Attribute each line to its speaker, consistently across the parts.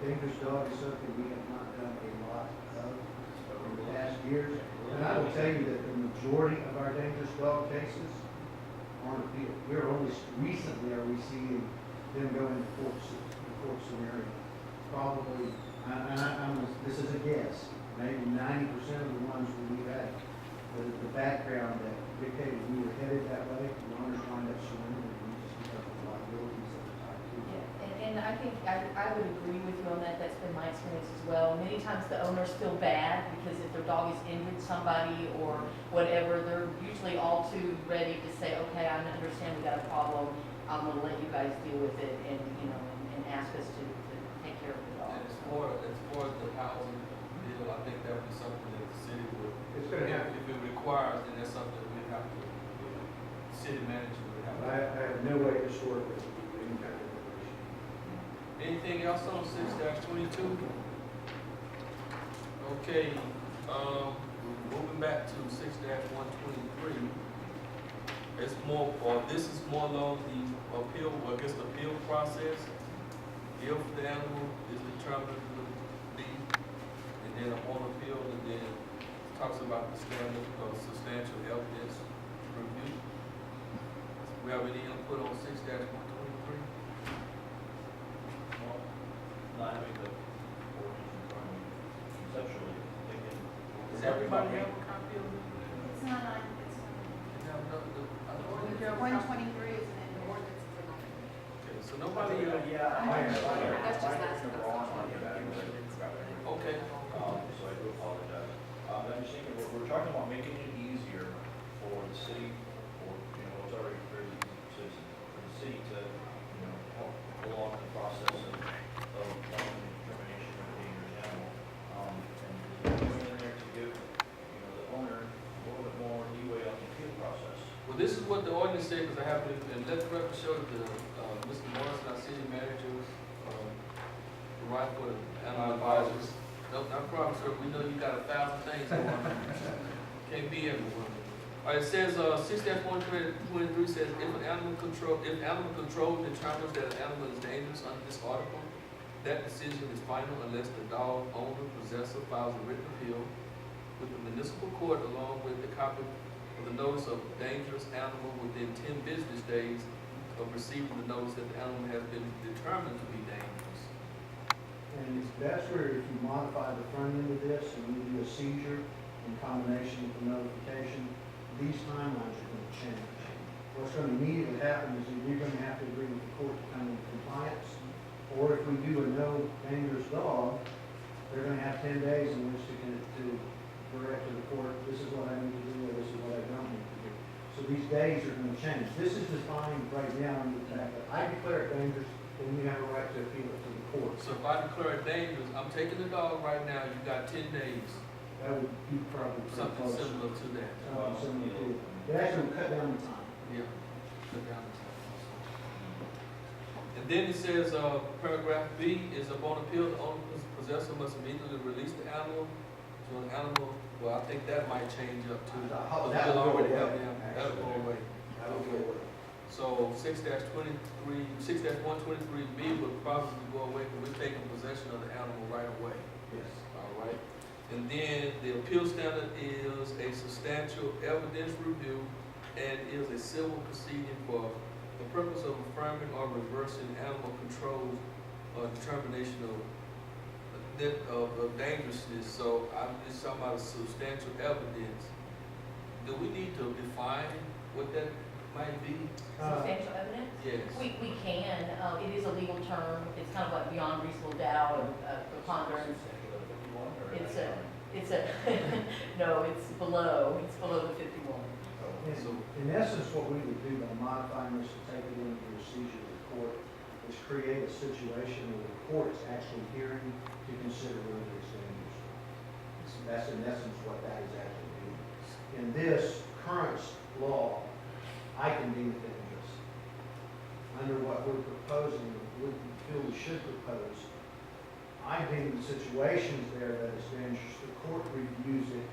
Speaker 1: dangerous dog is something we have not done a lot of in the past years. And I will tell you that the majority of our dangerous dog cases aren't appealed. We're only recently are we seeing them go into court scenario. Probably, this is a guess, maybe 90% of the ones that we've had, the background that dictated we were headed that way, the owners wind up surrendering just because of the liabilities that are tied to it.
Speaker 2: Yeah, and I think I would agree with you on that. That's been my experience as well. Many times the owners feel bad because if their dog has injured somebody or whatever, they're usually all too ready to say, okay, I understand we got a problem. I'm going to let you guys deal with it and, and ask us to take care of the dog.
Speaker 3: And as far as the housing deal, I think that would be something that the city would,
Speaker 1: It's going to happen.
Speaker 3: if it requires, then that's something that we have to, city manager would have.
Speaker 1: I have no way historically to do any kind of information.
Speaker 3: Anything else on 6-22? Okay, moving back to 6-123. It's more, or this is more along the appeal, or I guess the appeal process. If the animal is determined to be, and then upon appeal, and then talks about the standard of substantial evidence review. We have any input on 6-123?
Speaker 4: Not having the ordinance in front of me conceptually, thinking.
Speaker 3: Does everybody have a copy of it?
Speaker 5: It's not on, it's
Speaker 3: Yeah,
Speaker 5: on, 123 is an ordinance for the.
Speaker 3: okay, so nobody,
Speaker 5: That's just last
Speaker 3: okay.
Speaker 4: So I do apologize. I'm just thinking, we're talking about making it easier for the city, or, it's already very easy for citizens, for the city to, help along the process of making the determination of a dangerous animal. And going in there to give, the owner a little bit more leeway on the appeal process.
Speaker 3: Well, this is what the ordinance said, because I have to, and let the record show that Mr. Morrison, our city manager, right for the animal advisors. No problem, sir. We know you got 1,000 things going on. Can't be everyone. All right, it says 6-123 says if animal control determines that an animal is dangerous under this article, that decision is final unless the dog owner possessor files a written appeal with the municipal court along with the copy of the notice of dangerous animal within 10 business days of receiving the notice that the animal has been determined to be dangerous.
Speaker 1: And that's where if you modify the front end of this and you do a seizure in combination with the notification, these timelines are going to change. What's going to immediately happen is you're going to have to agree with the court to come into compliance. Or if we do a no dangerous dog, they're going to have 10 days in which to direct to the court, this is what I need to do, or this is what I don't need to do. So these days are going to change. This is defined right now in the fact that I declare it dangerous, then you have a right to appeal it to the court.
Speaker 3: So if I declare it dangerous, I'm taking the dog right now, you got 10 days,
Speaker 1: That would be probably pretty
Speaker 3: something
Speaker 1: close.
Speaker 3: similar to that.
Speaker 1: Similar to it. It actually will cut down the time.
Speaker 3: Yeah. Put down the time. And then it says, paragraph B is upon appeal, the owner possessor must immediately release the animal to an animal. Well, I think that might change up too.
Speaker 1: That'll
Speaker 3: We'll
Speaker 1: go
Speaker 3: already
Speaker 1: away,
Speaker 3: have them. That'll go away.
Speaker 1: That'll go away.
Speaker 3: So 6-123B would probably go away because we're taking possession of the animal right away.
Speaker 1: Yes.
Speaker 3: All right. And then the appeal standard is a substantial evidence review and is a civil proceeding for the purpose of affirming or reversing animal control's determination of dangerousness. So I'm just talking about substantial evidence. Do we need to define what that might be?
Speaker 2: Substantial evidence?
Speaker 3: Yes.
Speaker 2: We can. It is a legal term. It's kind of like beyond reasonable doubt or preponderance. It's a no, it's below the 51.
Speaker 1: In essence, what we would do by modifying this to take it into the procedure of the court is create a situation where the court is actually hearing to consider whether it's dangerous. So that's in essence what that is actually doing. In this current law, I can deem it dangerous. Under what we're proposing, we feel we should propose, I deem the situations there that it's dangerous. The court reviews it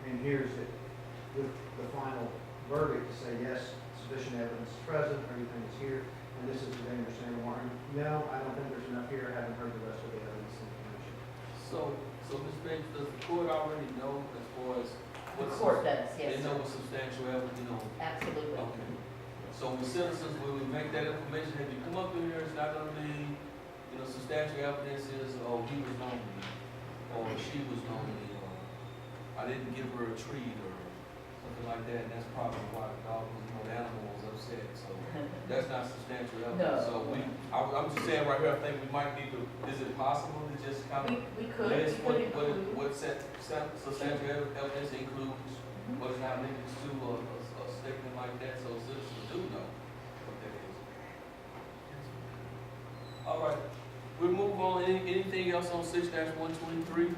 Speaker 1: and hears it with the final verdict to say, yes, sufficient evidence is present, everything is here, and this is a dangerous animal. No, I don't think there's enough here. I haven't heard the rest of the evidence.
Speaker 3: So, Ms. Finch, does the court already know as far as
Speaker 2: The
Speaker 3: what's?
Speaker 2: court does, yes,
Speaker 3: They know what substantial evidence,
Speaker 2: absolutely.
Speaker 3: Okay. So with citizens, will we make that information, have you come up in here, it's not gonna be, substantial evidence is, oh, he was lonely, or she was lonely, or I didn't give her a treat, or something like that, and that's probably why the dog was, the animal was upset, so that's not substantial evidence. So I'm just saying right here, I think we might need to, is it possible to just kind of
Speaker 2: We could
Speaker 3: list
Speaker 2: include.
Speaker 3: what substantial evidence includes, what is not linked to a statement like that, so citizens do know what that is. All right, we'll move on. Anything else on 6-123?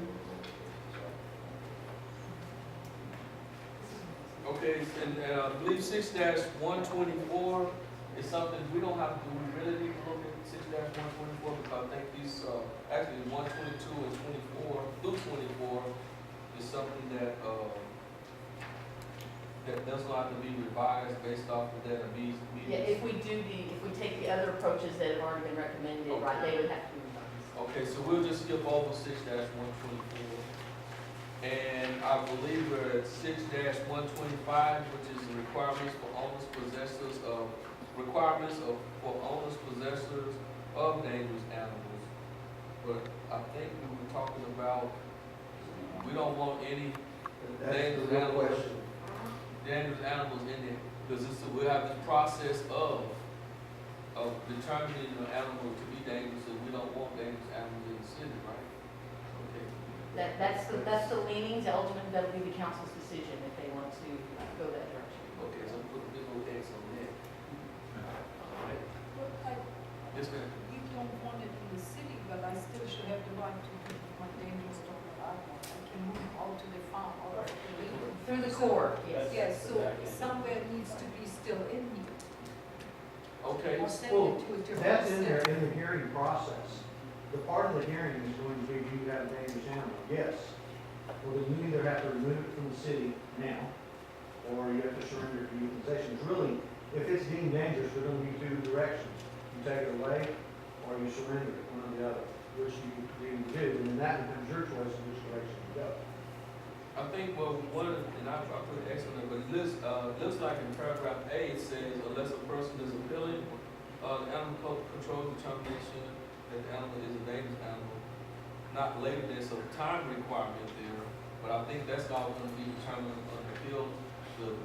Speaker 3: Okay, and I believe 6-124 is something we don't have to, we really need to look at 6-124 because I think these, actually 122 and 24 through 24 is something that, that does not have to be revised based off of that immediate.
Speaker 2: Yeah, if we take the other approaches that have already been recommended, right, they would have to be revised.
Speaker 3: Okay, so we'll just skip over 6-124. And I believe we're at 6-125, which is the requirements for owners, possessors of, for owners, possessors of dangerous animals. But I think we were talking about, we don't want any
Speaker 1: That's
Speaker 3: dangerous
Speaker 1: the real
Speaker 3: animals.
Speaker 1: question.
Speaker 3: Dangerous animals in there, because we have this process of determining the animal to be dangerous, and we don't want dangerous animals in the city, right? Okay.
Speaker 2: That's the leanings, ultimately that'll be the council's decision if they want to go that direction.
Speaker 3: Okay, so put a big old X on that. All right. Yes, ma'am.
Speaker 6: We don't want it in the city, but I still should have the right to keep my dangerous dog that I want. I can move out to the farm or to the river.
Speaker 2: Through the court, yes.
Speaker 6: Yes, so somewhere it needs to be still in here.
Speaker 3: Okay,
Speaker 6: Or send
Speaker 1: Well,
Speaker 6: it to a different.
Speaker 1: That's in there
Speaker 6: state.
Speaker 1: in the hearing process. The part of the hearing is going to be, do you have a dangerous animal? Yes. Well, then you either have to remove it from the city now, or you have to surrender it to utilization. It's really, if it's deemed dangerous, there's going to be two directions. You take it away, or you surrender it, one or the other, which you do, and then that becomes your choice in which direction you go.
Speaker 3: I think, well, one of the, and I put X on there, but it looks like in paragraph A, it says, unless a person is appealing, the animal control determination that the animal is a dangerous animal, not later, there's a time requirement there, but I think that's all going to be determined on the appeal, the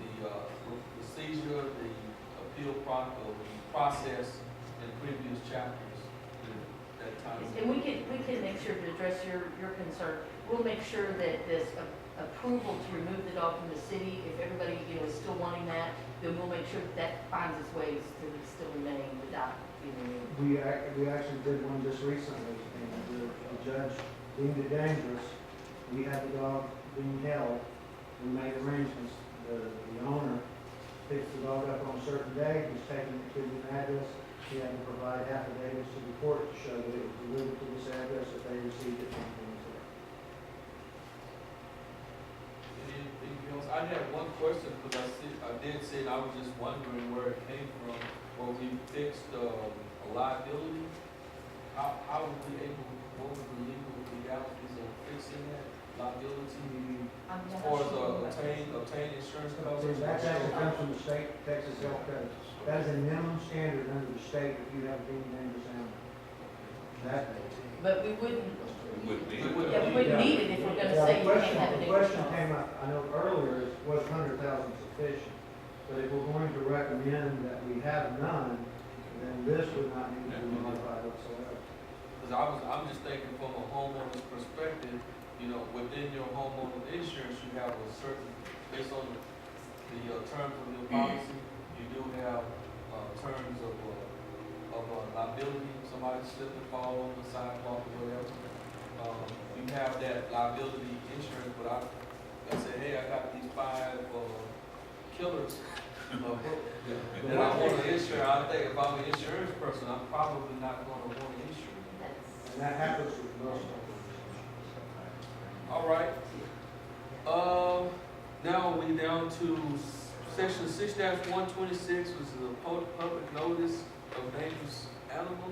Speaker 3: seizure, the appeal process in previous chapters, that time.
Speaker 2: And we can make sure to address your concern. We'll make sure that this approval to remove the dog from the city, if everybody, is still wanting that, then we'll make sure that finds its ways to still remain without being removed.
Speaker 1: We actually did one just recently, and the judge deemed it dangerous. We had the dog being held, we made arrangements. The owner picked the dog up on a certain day, was taken to an address. He had to provide affidavits to the court to show that it was delivered to this address, that they received it from the there.
Speaker 3: Anything else? I had one question, because I did see, and I was just wondering where it came from, where we fixed a liability. How were we able, what were the legal legalities of fixing that liability? As far as obtain insurance coverage?
Speaker 1: That actually comes from the state, Texas Health Code. That is a minimum standard under the state if you have a deemed dangerous animal. That,
Speaker 2: But we wouldn't,
Speaker 3: We
Speaker 2: yeah, we wouldn't need it if we're gonna say you can't have a
Speaker 1: the
Speaker 2: dangerous
Speaker 1: question
Speaker 2: dog.
Speaker 1: came up, I know earlier, is was 100,000 sufficient? But if we're going to recommend that we have none, then this would not need to be modified whatsoever.
Speaker 3: Because I'm just thinking from a homeowner's perspective, within your homeowner insurance, you have a certain, based on the terms of your policy, you do have terms of liability, somebody slip and fall on the sidewalk or whatever. You have that liability insurance, but I say, hey, I got these 5 killers that I want to insure. I think if I'm an insurance person, I'm probably not going to want to insure them.
Speaker 2: That's-
Speaker 1: And that happens with most of them.
Speaker 3: All right. Now we down to section 6-126, which is a public notice of dangerous animal.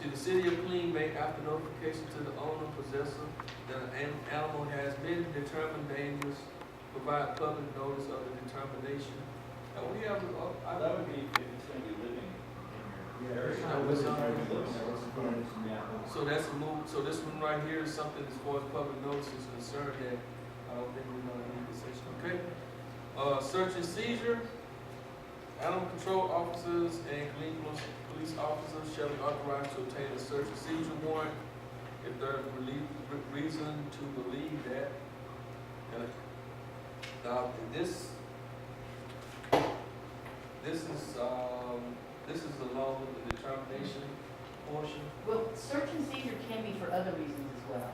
Speaker 3: See, the city of Killeen may, after notification to the owner, possessor, that an animal has been determined dangerous, provide public notice of the determination. And we have,
Speaker 4: That would be if it's gonna be living in your area.
Speaker 1: Yeah,
Speaker 3: it's
Speaker 1: it's
Speaker 3: not
Speaker 1: not
Speaker 3: really-
Speaker 1: really-
Speaker 3: so that's a move, so this one right here is something as far as public notice is concerned that I don't think we're gonna need this section, okay? Search and seizure, animal control officers and Killeen police officers shall be authorized to obtain a search and seizure warrant if there is reason to believe that. And now, this is along with the determination portion.
Speaker 2: Well, search and seizure can be for other reasons as well.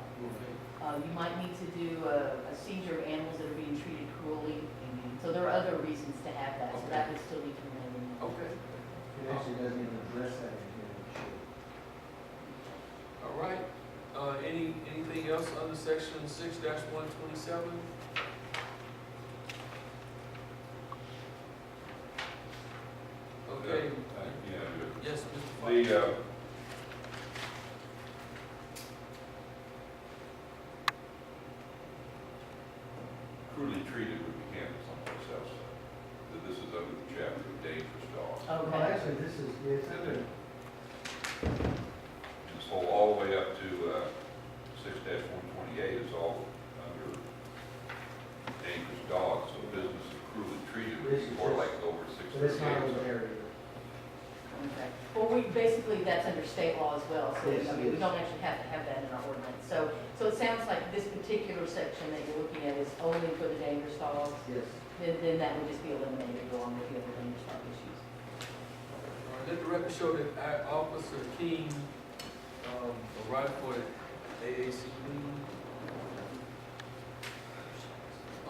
Speaker 2: You might need to do a seizure of animals that are being treated cruelly. So there are other reasons to have that, so that would still need to remain in there.
Speaker 3: Okay,
Speaker 1: It actually doesn't even address that in here.
Speaker 3: all right. Anything else under section 6-127? Okay, yes, Mr. Fox.
Speaker 7: The, cruelly treated would be handled someplace else. That this is under the chapter of dangerous dogs.
Speaker 1: Well,
Speaker 2: Okay.
Speaker 1: actually, this is, it's under,
Speaker 7: This whole, all the way up to, 6-128 is all under dangerous dogs, so business is cruelly treated would be more like over
Speaker 1: but it's not
Speaker 7: 638.
Speaker 1: over there either.
Speaker 2: Okay. Well, basically, that's under state law as well, so,
Speaker 1: Yes,
Speaker 2: I
Speaker 1: it
Speaker 2: mean, we
Speaker 1: is.
Speaker 2: don't actually have to have that in our ordinance. So it sounds like this particular section that you're looking at is only for the dangerous dogs,
Speaker 1: Yes.
Speaker 2: then that would just be eliminated along with the other dangerous dog issues.
Speaker 3: All right, let the record show that Officer King, arrived for the AACP.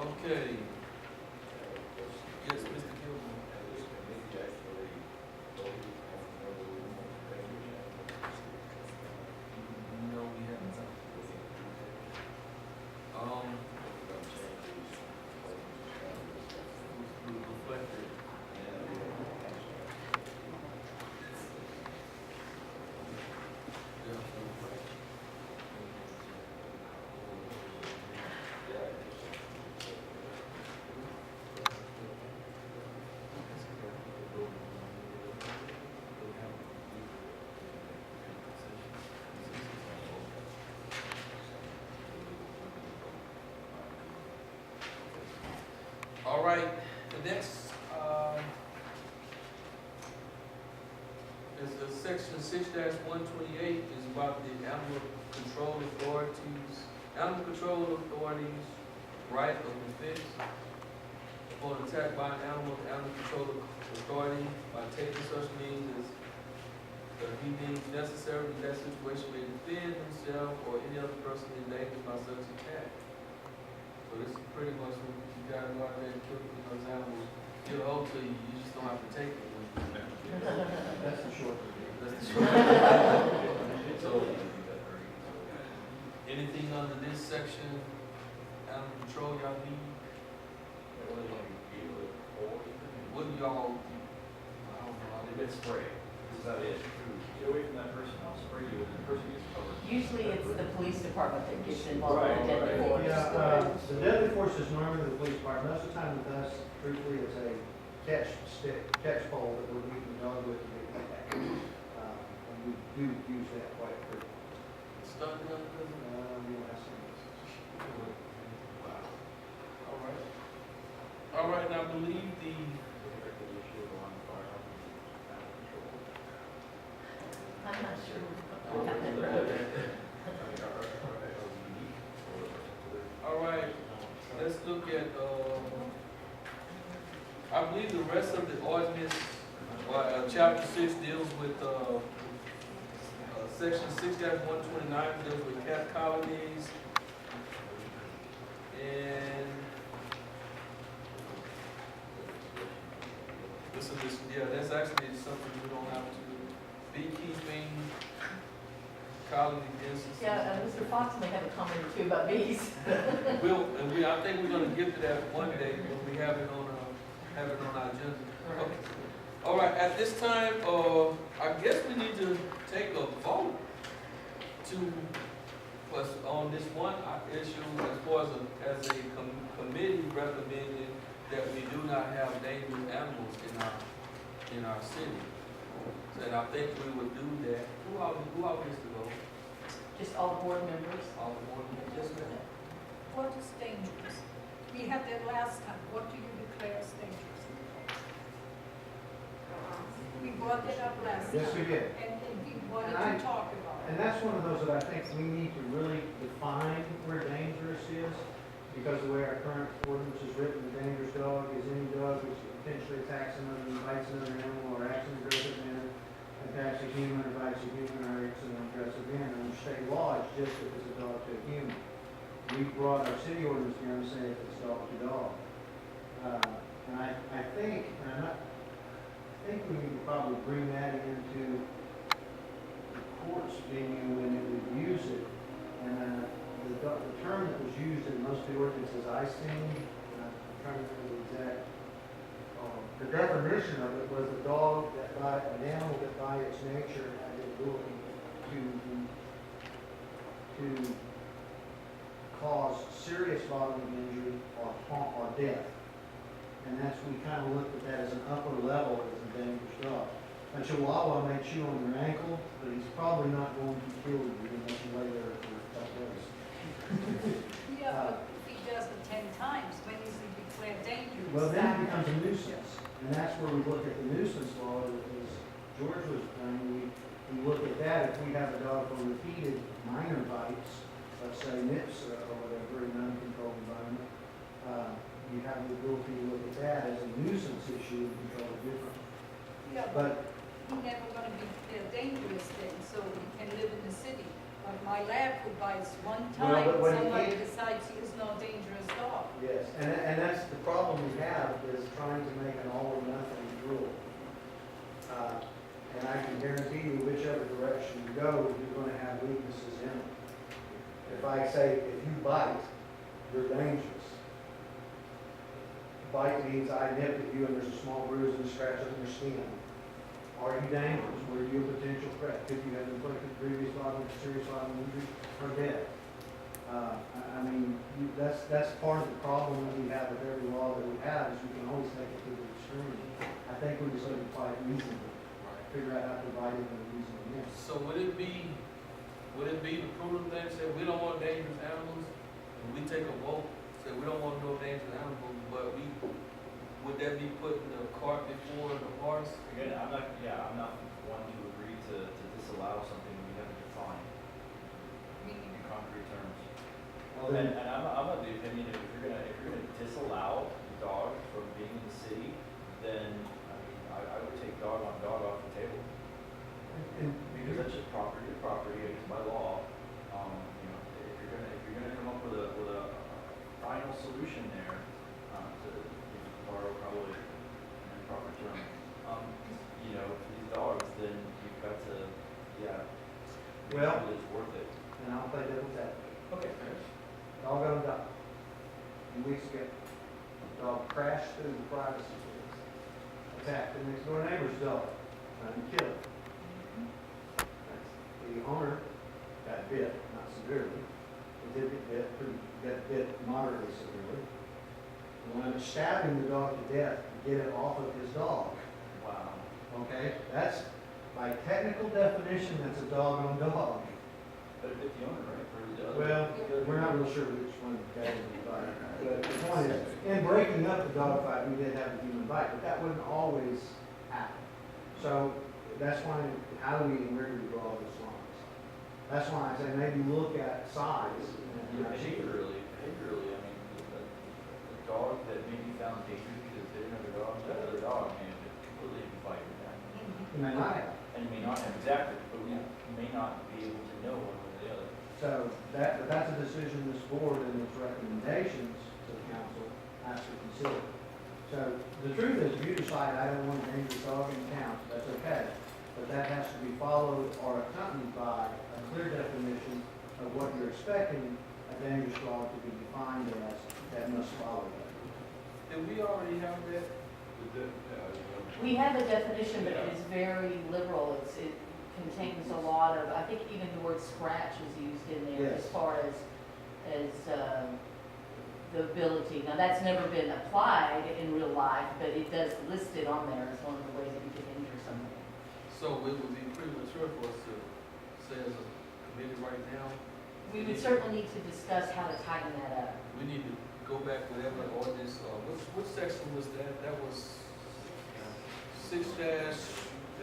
Speaker 3: Okay. Yes, Mr. Gilmore. No, we haven't. Reflected. All right, the next, is the section 6-128 is about the animal control authorities, right of defense upon attack by an animal, the animal control authority by taking such means as that he deems necessary in that situation may defend himself or any other person endangered by such attack. So this is pretty much what you gotta go out there and kill those animals. Get hold to you, you just don't have to take it.
Speaker 1: That's the short review.
Speaker 3: That's the short. So, anything under this section, animal control, y'all need? What do y'all, I don't know.
Speaker 4: They've been sprayed. This is how it is. Get away from that person, I'll spray you, and the person gets covered.
Speaker 2: Usually it's the police department that gets involved
Speaker 4: Right,
Speaker 2: in the deadly
Speaker 4: right.
Speaker 2: force.
Speaker 1: Yeah, the deadly force is normally the police department. Most of the time with us, truthfully, it's a catch pole that we're beating the dog with to get back. And we do use that quite frequently.
Speaker 3: Stun gun, doesn't it?
Speaker 1: We don't have some.
Speaker 3: All right. All right, and I believe the,
Speaker 2: I'm not sure.
Speaker 3: all right, let's look at, I believe the rest of the ordinance, chapter 6 deals with, section 6-129 deals with cat colonies. And this is, yeah, that's actually something we don't have to, beekeeping, colony instances.
Speaker 2: Yeah, Mr. Fox may have a comment or two about bees.
Speaker 3: I think we're gonna get to that one day when we have it on our agenda. Okay. All right, at this time, I guess we need to take a vote to, was on this one issue as far as a committee recommending that we do not have dangerous animals in our city. And I think we would do that. Who are we to go?
Speaker 2: Just all the board members.
Speaker 3: All the board members? Yes, ma'am.
Speaker 6: What is dangerous? We had that last time. What do you declare as dangerous? We brought it up last time.
Speaker 1: Yes, we did.
Speaker 6: And we wanted
Speaker 1: And
Speaker 6: to talk about
Speaker 1: And
Speaker 6: it.
Speaker 1: that's one of those that I think we need to really define where dangerous is, because the way our current ordinance is written, a dangerous dog is any dog which potentially attacks another, bites another animal, or acts in aggressive manner, attacks a human, or bites a human, or acts in an aggressive manner. Under state law, it's just if it's a dog to a human. We brought our city ordinance down to say if it's dog to dog. And I think, and I think we need to probably bring that into the court's venue when it reviews it. And the term that was used in most of the ordinances I've seen, I'm trying to remember the exact, the definition of it was a dog that an animal that by its nature had the ability to cause serious bodily injury or harm or death. And that's, we kind of looked at that as an upper level as a dangerous dog. A Chihuahua may chew on your ankle, but he's probably not going to kill you unless you lay there for a couple days.
Speaker 6: Yeah, but if he does it 10 times, when is he declared dangerous?
Speaker 1: Well, then it becomes a nuisance, and that's where we look at the nuisance law, as George was saying, we look at that, if we have a dog for repeated minor bites, let's say nips or whatever, in an uncontrolled environment, you have the ability to look at that as a nuisance issue and control it differently.
Speaker 6: Yeah,
Speaker 1: But
Speaker 6: he's never gonna be declared dangerous then, so he can live in the city. But my lab who bites one
Speaker 1: Well,
Speaker 6: time,
Speaker 1: but when he
Speaker 6: somebody
Speaker 1: can't-
Speaker 6: decides he is no dangerous dog.
Speaker 1: yes, and that's the problem we have, is trying to make an all or nothing rule. And I can guarantee you, whichever direction you go, you're gonna have weaknesses in it. If I say, if you bite, you're dangerous. Bite means I nipped at you and there's a small bruise and a scratch on your skin. Are you dangerous? Were you a potential threat? Could you have inflicted previous bodily, serious bodily injury, or death? I mean, that's part of the problem that we have with every law that we have, is we can always take it to the extreme. I think we just need to apply it reasonably, figure out how to divide it in a reasonable manner.
Speaker 3: So would it be the prudent thing to say we don't want dangerous animals, and we take a vote, say we don't want no dangerous animals, but would that be putting the cart before the horse?
Speaker 4: Again, I'm not one to agree to disallow something we haven't defined in concrete terms.
Speaker 1: Well,
Speaker 4: And
Speaker 1: then,
Speaker 4: I'm of the opinion, if you're gonna disallow dog from being in the city, then, I mean, I would take dog on dog off the table.
Speaker 1: and
Speaker 4: Because that's just property to property, it's by law. You know, if you're gonna come up with a final solution there, to borrow probably an improper term, you know, for these dogs, then you've got to, make
Speaker 1: Well-
Speaker 4: sure that it's worth it.
Speaker 1: and I'll play devil's advocate.
Speaker 4: Okay, fair.
Speaker 1: Dog on dog. A few weeks ago, a dog crashed through the privacy fence, attacked the next door neighbor's dog, trying to kill it. The owner got bit, not severely. He did get bit, got bit moderately severely. And wound up stabbing the dog to death to get it off of his dog.
Speaker 4: Wow.
Speaker 1: Okay, that's, by technical definition, that's a dog on dog.
Speaker 4: But if the owner, right, or the other.
Speaker 1: Well, we're not real sure which one got in the fight. But the point is, in breaking up the dog fight, we did have a human bite, but that wouldn't always happen. So that's why, how do we and where do we draw those lines? That's why I say maybe look at size. and
Speaker 4: Behaviorally, I mean, the dog that may be found dangerous because it bit another dog, that other dog may have completely fight with that.
Speaker 1: You may not have.
Speaker 4: And you may not have exactly, but we may not be able to know one way or the other.
Speaker 1: So but that's a decision this board and its recommendations to the council has to consider. So the truth is, if you decide I don't want a dangerous dog in town, that's okay. But that has to be followed or accompanied by a clear definition of what you're expecting a dangerous dog to be defined as that must follow that.
Speaker 3: Did we already have that
Speaker 2: We have a definition, but it is very liberal. It contains a lot of, I think even the word scratch is used in there as
Speaker 1: Yes.
Speaker 2: far as the ability. Now, that's never been applied in real life, but it does list it on there as one of the ways that you can injure somebody.
Speaker 3: So it would be premature for us to say as a committee right now,
Speaker 2: We would certainly need to discuss how to tighten that up.
Speaker 3: we need to go back whatever ordinance, which section was that? That was 6 dash,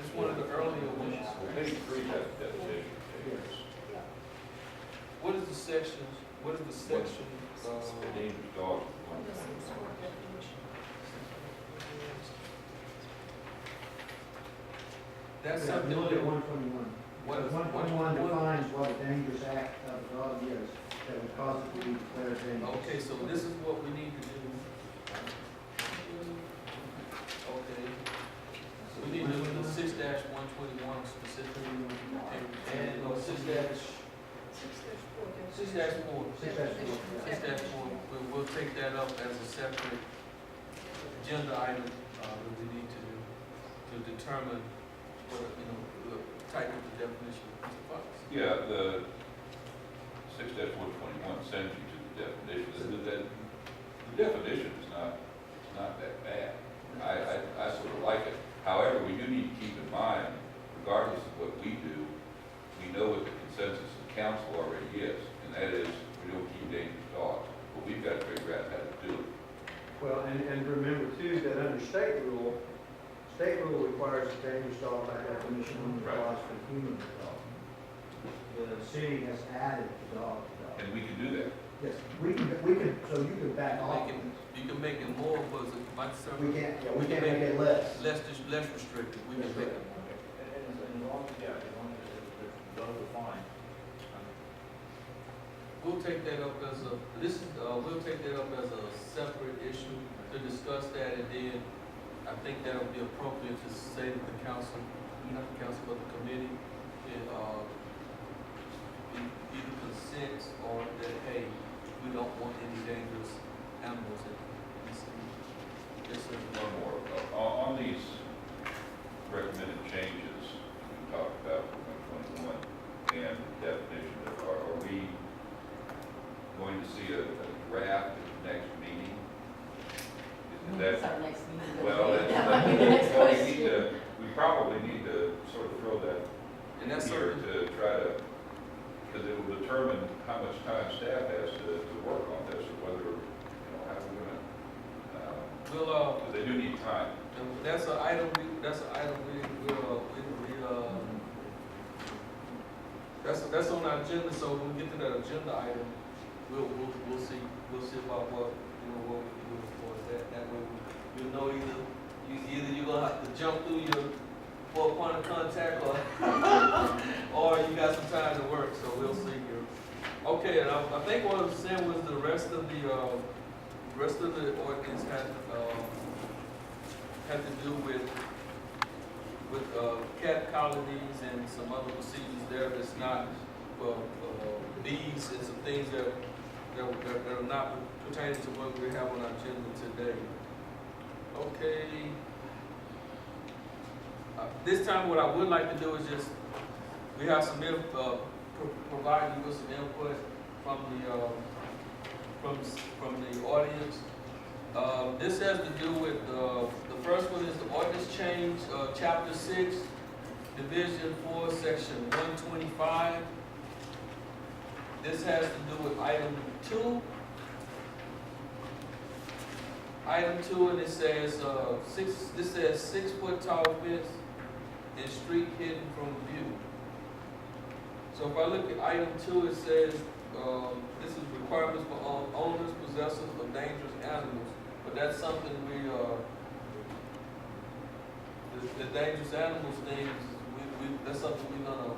Speaker 3: it's one of the earlier ones.
Speaker 7: Page 3 has definition.
Speaker 3: What is the section, what is the section,
Speaker 7: Dangerous dog.
Speaker 6: On the same sort of definition.
Speaker 3: that's
Speaker 1: Yeah,
Speaker 3: something
Speaker 1: look at
Speaker 3: that,
Speaker 1: 121.
Speaker 3: what is,
Speaker 1: 121 defines what a dangerous act of a dog is that would cause it to be declared dangerous.
Speaker 3: okay, so this is what we need to do. Okay, so we need to do the 6 dash 121 specifically, and, 6 dash, 6 dash 4.
Speaker 1: 6 dash 4.
Speaker 3: 6 dash 4, we'll take that up as a separate agenda item, that we need to do, to determine what, type of the definition of the box.
Speaker 7: Yeah, the 6 dash 121 sends you to the definition. The definition is not that bad. I sort of like it. However, we do need to keep in mind, regardless of what we do, we know what the consensus of council already is, and that is we don't keep dangerous dogs. But we've got to figure out how to do it.
Speaker 1: Well, and remember too, that under state rule requires a dangerous dog by definition only
Speaker 7: Right.
Speaker 1: applies for human dog. The city has added the dog to dog.
Speaker 7: And we can do that.
Speaker 1: Yes, we can, so you can back off.
Speaker 3: You can make it more, was it, my
Speaker 1: We
Speaker 3: concern,
Speaker 1: can't make it less.
Speaker 3: less restricted, we can
Speaker 1: That's
Speaker 3: make
Speaker 1: right.
Speaker 3: it.
Speaker 4: And as long as it's well defined,
Speaker 3: We'll take that up as a, we'll take that up as a separate issue to discuss that, and then I think that'll be appropriate to say to the council, not the council, but the committee, either consents or that, hey, we don't want any dangerous animals in the city. Yes, sir.
Speaker 7: One more. On these recommended changes we talked about for 121 and definition, are we going to see a draft at the next meeting? Is
Speaker 2: That's
Speaker 7: that,
Speaker 2: our next meeting.
Speaker 7: well,
Speaker 2: That might be the next
Speaker 7: well,
Speaker 2: question.
Speaker 7: we probably need to sort of throw that
Speaker 3: And that's
Speaker 7: here
Speaker 3: something,
Speaker 7: to try to, because it will determine how much time staff has to work on this, or whether, how we're gonna,
Speaker 3: we'll,
Speaker 7: because they do need time.
Speaker 3: that's an item, that's on our agenda, so when we get to that agenda item, we'll see about what we can do for that way we'll know either you're gonna have to jump through your 4 point of contact or you got some time to work, so we'll see here. Okay, and I think what I was saying was the rest of the ordinance had to do with cat colonies and some other procedures there that's not, bees and some things that are not pertaining to what we have on our agenda today. Okay. This time what I would like to do is just, we have some, provide you with some input from the audience. This has to do with, the first one is the ordinance change, chapter 6, division 4, section 125. This has to do with item 2. Item 2, and it says, this says 6 foot tall fence and street hidden from view. So if I look at item 2, it says, this is requirements for owners, possessors of dangerous animals. But that's something the dangerous animals thing, that's something we're gonna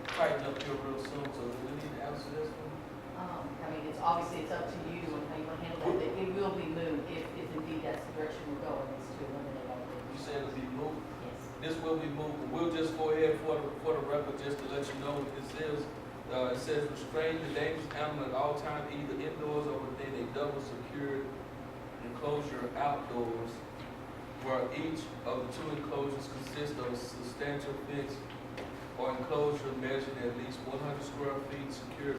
Speaker 3: tighten up here real soon. So do we need to answer this one?
Speaker 2: I mean, it's obviously, it's up to you and how you want to handle that. It will be moved if indeed that's the direction we're going, is to eliminate all of
Speaker 3: You
Speaker 2: this.
Speaker 3: said it'll be moved.
Speaker 2: Yes.
Speaker 3: This will be moved. We'll just go ahead for the record, just to let you know what this is. It says restrain the dangerous animal at all times, either indoors or within a double secured enclosure outdoors. where each of the two enclosures consist of a substantial fence or enclosure measuring at least 100 square feet, secured